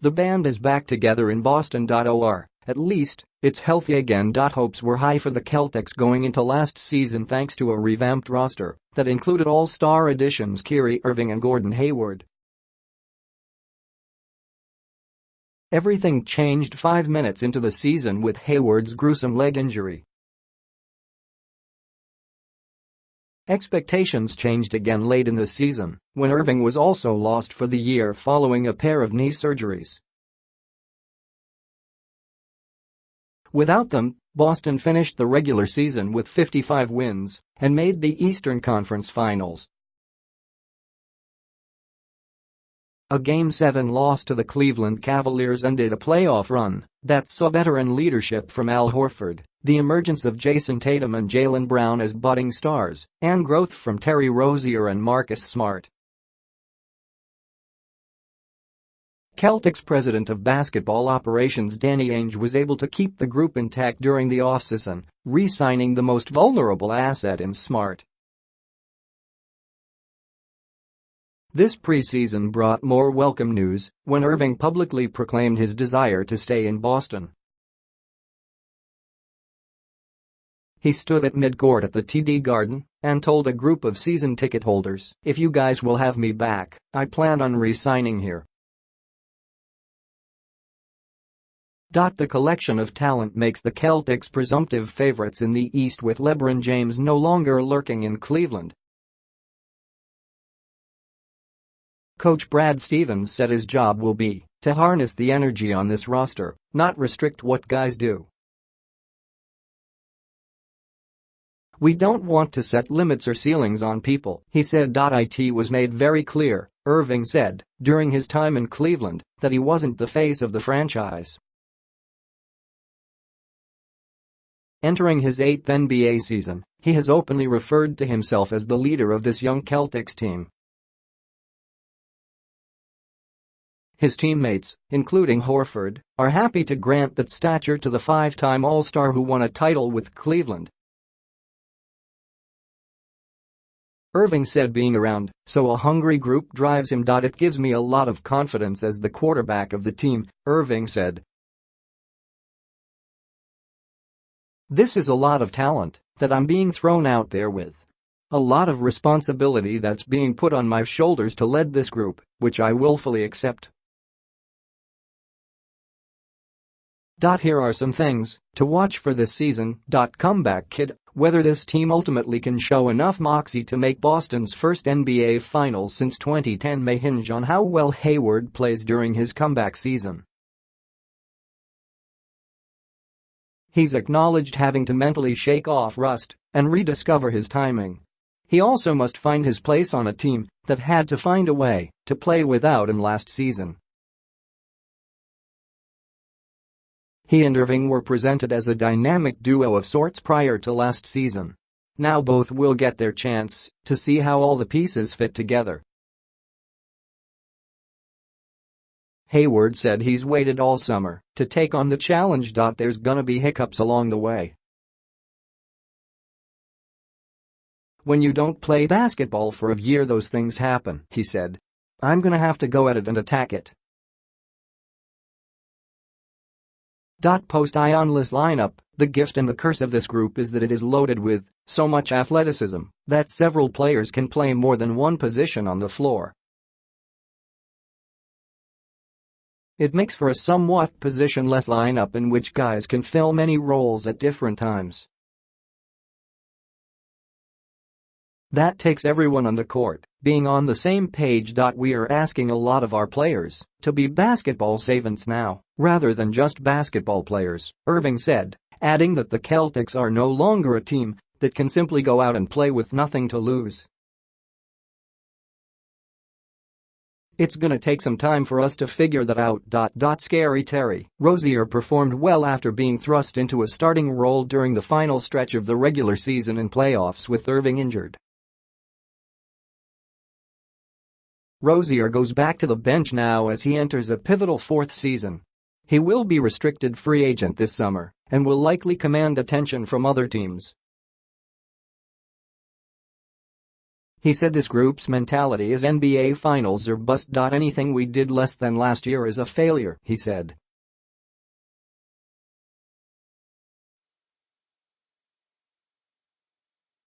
The band is back together in Boston. Or, at least, it's healthy again. Hopes were high for the Celtics going into last season thanks to a revamped roster that included all-star additions Kyrie Irving and Gordon Hayward. Everything changed 5 minutes into the season with Hayward's gruesome leg injury. Expectations changed again late in the season, when Irving was also lost for the year following a pair of knee surgeries. Without them, Boston finished the regular season with 55 wins and made the Eastern Conference Finals. A Game 7 loss to the Cleveland Cavaliers ended a playoff run that saw veteran leadership from Al Horford, the emergence of Jayson Tatum and Jaylen Brown as budding stars, and growth from Terry Rozier and Marcus Smart. Celtics president of basketball operations Danny Ainge was able to keep the group intact during the offseason, re-signing the most vulnerable asset in Smart. This preseason brought more welcome news when Irving publicly proclaimed his desire to stay in Boston. He stood at midcourt at the TD Garden and told a group of season ticket holders, "If you guys will have me back, I plan on re-signing here." The collection of talent makes the Celtics presumptive favorites in the East with LeBron James no longer lurking in Cleveland. Coach Brad Stevens said his job will be to harness the energy on this roster, not restrict what guys do. "We don't want to set limits or ceilings on people," he said. It was made very clear, Irving said, during his time in Cleveland, that he wasn't the face of the franchise. Entering his 8th NBA season, he has openly referred to himself as the leader of this young Celtics team. His teammates, including Horford, are happy to grant that stature to the 5-time All-Star who won a title with Cleveland. Irving said being around so a hungry group drives him. It gives me a lot of confidence as the quarterback of the team, Irving said. "This is a lot of talent that I'm being thrown out there with. A lot of responsibility that's being put on my shoulders to lead this group, which I willfully accept." Here are some things to watch for this season. Comeback kid. Whether this team ultimately can show enough moxie to make Boston's first NBA Finals since 2010 may hinge on how well Hayward plays during his comeback season. He's acknowledged having to mentally shake off rust and rediscover his timing. He also must find his place on a team that had to find a way to play without him last season. He and Irving were presented as a dynamic duo of sorts prior to last season. Now both will get their chance to see how all the pieces fit together. Hayward said he's waited all summer to take on the challenge. There's gonna be hiccups along the way. "When you don't play basketball for a year, those things happen," he said. "I'm gonna have to go at it and attack it." Post-Ionless lineup. The gift and the curse of this group is that it is loaded with so much athleticism that several players can play more than one position on the floor. It makes for a somewhat positionless lineup in which guys can fill many roles at different times. That takes everyone on the court being on the same page. We are asking a lot of our players to be basketball savants now, rather than just basketball players, Irving said, adding that the Celtics are no longer a team that can simply go out and play with nothing to lose. "It's gonna take some time for us to figure that out." Scary Terry Rozier performed well after being thrust into a starting role during the final stretch of the regular season and playoffs with Irving injured. Rozier goes back to the bench now as he enters a pivotal 4th season. He will be restricted free agent this summer and will likely command attention from other teams. He said this group's mentality is NBA Finals or bust. Anything we did less than last year is a failure, he said.